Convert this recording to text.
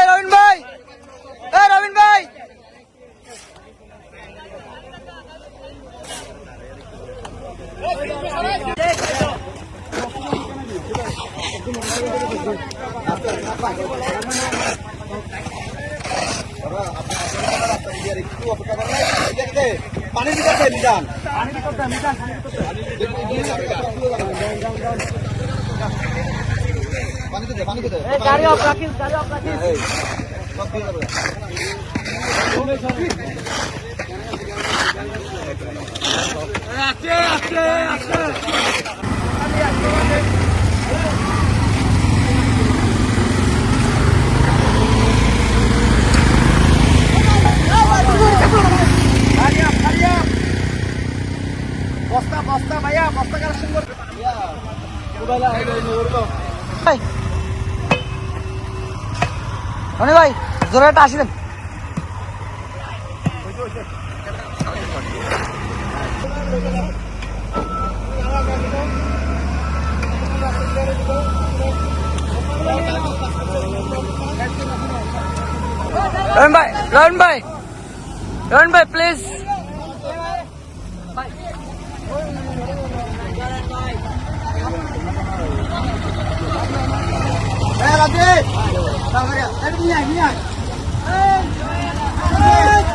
রবিন ভাই, রবিন ভাই, পানি দিতে মিজান গাড়ি অফ রাখিস, গাড়ি অফ রাখিস। বস্তা বস্তা ভাইয়া বস্তা কালেকশন করতে রনি ভাই জোরে একটা আসি দেন। রন ভাই, রন ভাই, রন ভাই প্লিজ। রাজে